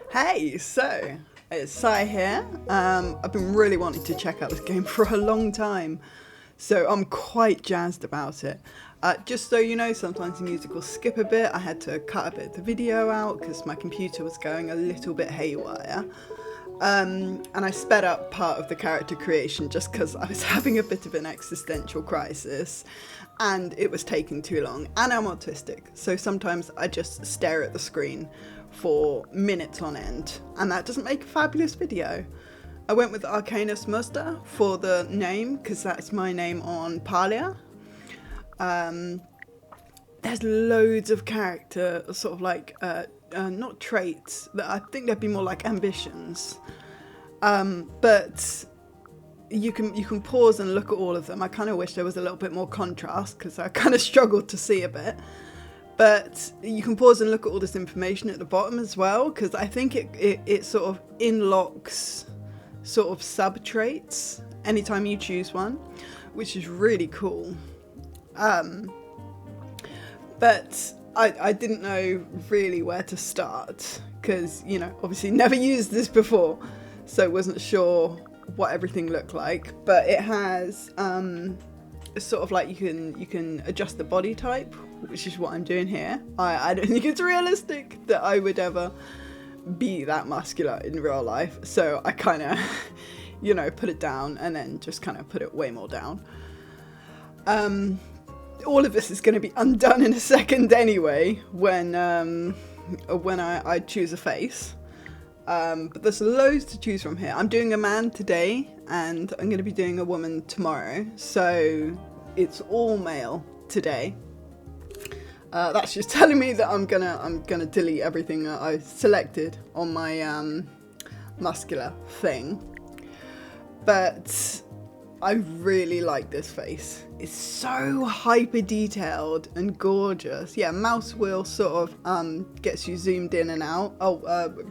Hey, so it's Sai here. I've been really wanting to check out this game for a long time, so I'm quite jazzed about it. Just so you know, sometimes the music will skip a bit. I had to cut a bit of the video out because my computer was going a little bit haywire. And I sped up part of the character creation just because I was having a bit of an existential crisis and it was taking too long. And I'm autistic, so sometimes I just stare at the screen for minutes on end, and that doesn't make a fabulous video. I went with Arcanus Muster for the name because that's my name on Palia. There's loads of character sort of like not traits, but I think they'd be more like ambitions. But you can pause and look at all of them. I kind of wish there was a little bit more contrast because I kind of struggled to see a bit. But you can pause and look at all this information at the bottom as well, because I think it sort of unlocks sort of sub traits anytime you choose one, which is really cool. But I didn't know really where to start because, you know, obviously never used this before, so wasn't sure what everything looked like. But it has sort of like you can adjust the body type, which is what I'm doing here. I don't think it's realistic that I would ever be that muscular in real life, so I kind of you know, put it down and then just kind of put it way more down. All of this is going to be undone in a second anyway when I choose a face. But there's loads to choose from here. I'm doing a man today and I'm going to be doing a woman tomorrow, so it's all male today. That's just telling me that I'm gonna delete everything that I selected on my muscular thing. But I really like this face. It's so hyper detailed and gorgeous. Yeah, mouse wheel sort of gets you zoomed in and out.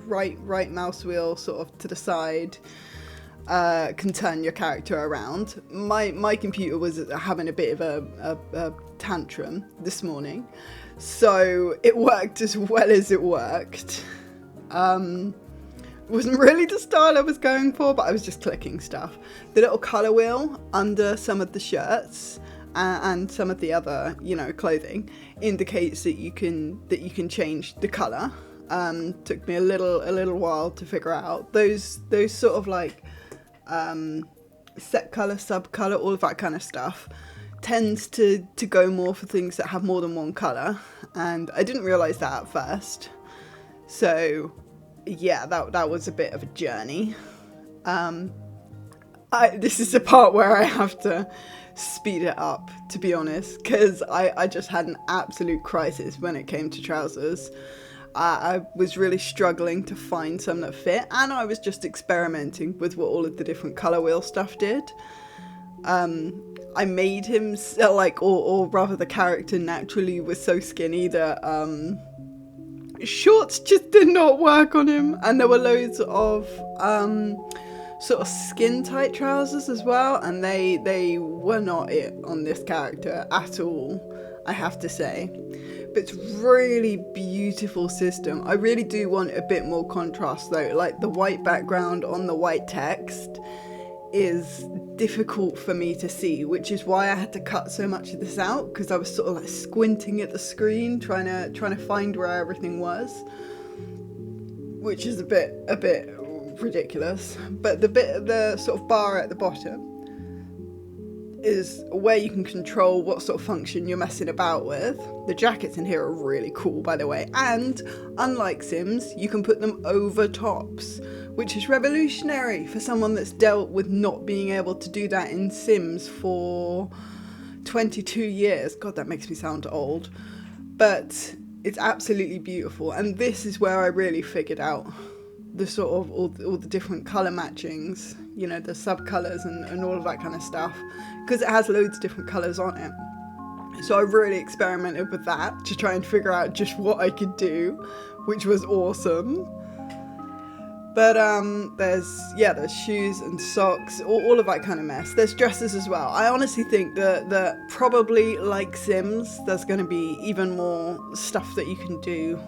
Right mouse wheel sort of to the side can turn your character around. My computer was having a bit of a tantrum this morning, so it worked as well as it worked. It wasn't really the style I was going for, but I was just clicking stuff. The little colour wheel under some of the shirts and some of the other, you know, clothing indicates that you can change the colour. Took me a little while to figure out those sort of like set colour, sub colour, all of that kind of stuff tends to go more for things that have more than one colour, and I didn't realise that at first. So yeah, that was a bit of a journey. This is the part where I have to speed it up, to be honest, because I just had an absolute crisis when it came to trousers. I was really struggling to find some that fit, and I was just experimenting with what all of the different colour wheel stuff did. I made him, or rather the character naturally was so skinny that shorts just did not work on him, and there were loads of sort of skin tight trousers as well, and they were not it on this character at all, I have to say. But it's really beautiful system. I really do want a bit more contrast though, like the white background on the white text is difficult for me to see, which is why I had to cut so much of this out, because I was sort of like squinting at the screen trying to find where everything was, which is a bit ridiculous. But the sort of bar at the bottom is where you can control what sort of function you're messing about with. The jackets in here are really cool, by the way, and unlike Sims, you can put them over tops, which is revolutionary for someone that's dealt with not being able to do that in Sims for 22 years. God, that makes me sound old. But it's absolutely beautiful, and this is where I really figured out the sort of all the different colour matchings, you know, the sub-colours and all of that kind of stuff, because it has loads of different colours on it. So I really experimented with that to try and figure out just what I could do, which was awesome. But there's shoes and socks, all of that kind of mess. There's dresses as well. I honestly think that probably like Sims, there's going to be even more stuff that you can do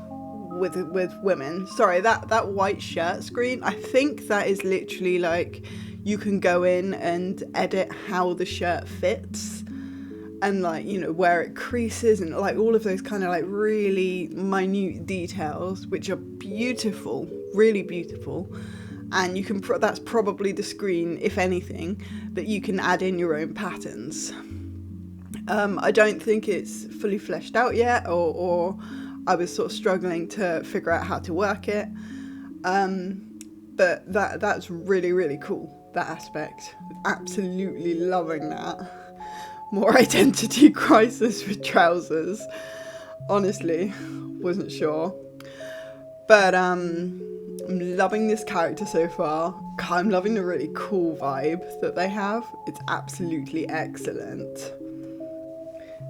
with women. Sorry, that white shirt screen, I think that is literally like you can go in and edit how the shirt fits and like, you know, where it creases and like all of those kind of like really minute details, which are beautiful, really beautiful. And you can that's probably the screen, if anything, that you can add in your own patterns. I don't think it's fully fleshed out yet, or I was sort of struggling to figure out how to work it. But that's really, really cool, that aspect. Absolutely loving that. More identity crisis with trousers. Honestly, wasn't sure. But I'm loving this character so far. I'm loving the really cool vibe that they have. It's absolutely excellent.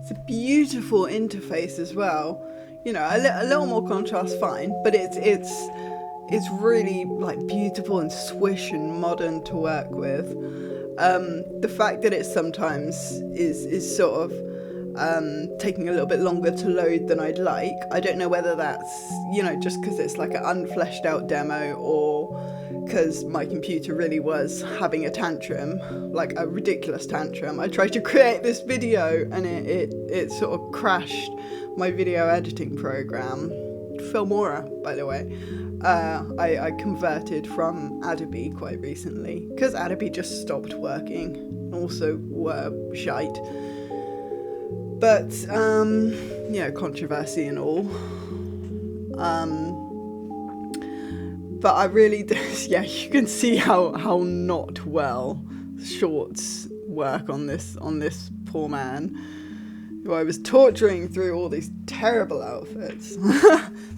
It's a beautiful interface as well. You know, a little more contrast, fine, but it's really like beautiful and swish and modern to work with. The fact that it sometimes is sort of taking a little bit longer to load than I'd like. I don't know whether that's, you know, just because it's like an unfleshed out demo, or because my computer really was having a tantrum, like a ridiculous tantrum. I tried to create this video and it sort of crashed my video editing program. Filmora, by the way. I converted from Adobe quite recently because Adobe just stopped working. Also were shite. But, you know, controversy and all. But I really, yeah, you can see how not well shorts work on this poor man, who I was torturing through all these terrible outfits.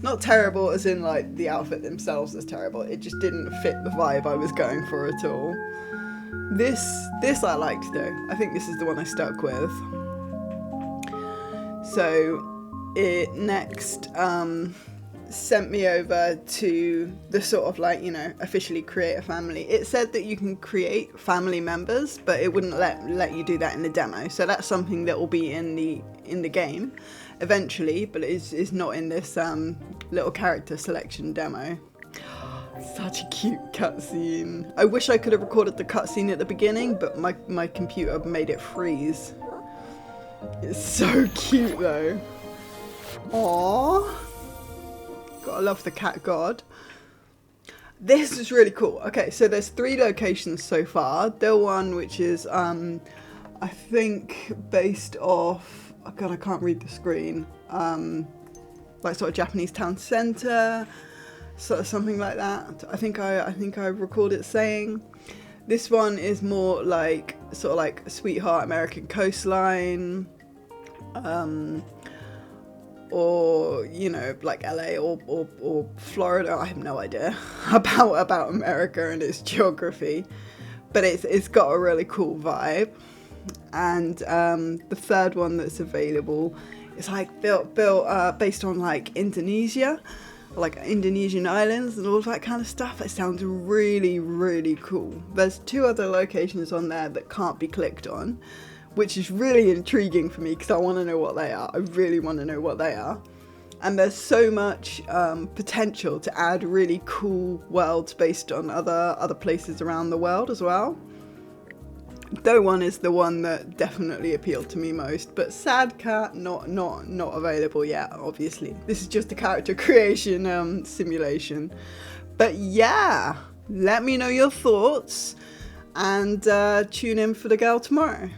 Not terrible as in like the outfit themselves is terrible, it just didn't fit the vibe I was going for at all. This I liked though. I think this is the one I stuck with. So it next sent me over to the sort of like, you know, officially create a family. It said that you can create family members, but it wouldn't let you do that in the demo. So that's something that will be in the game eventually, but is not in this little character selection demo. Such a cute cutscene. I wish I could have recorded the cutscene at the beginning, but my computer made it freeze. It's so cute though. Aww. Gotta love the cat god. This is really cool. Okay, so there's 3 locations so far. The one which is, I think based off, oh god, I can't read the screen. Like sort of Japanese town centre, sort of something like that. I think I recalled it saying. This one is more like sort of like sweetheart American coastline. Or, you know, like LA or Florida. I have no idea about America and its geography, but it's got a really cool vibe. And the third one that's available is like built based on like Indonesia, like Indonesian islands and all that kind of stuff. It sounds really, really cool. There's 2 other locations on there that can't be clicked on, which is really intriguing for me because I want to know what they are. I really want to know what they are. And there's so much potential to add really cool worlds based on other places around the world as well. Though one is the one that definitely appealed to me most, but Sad Cat not available yet, obviously. This is just a character creation simulation. But yeah, let me know your thoughts and tune in for the girl tomorrow.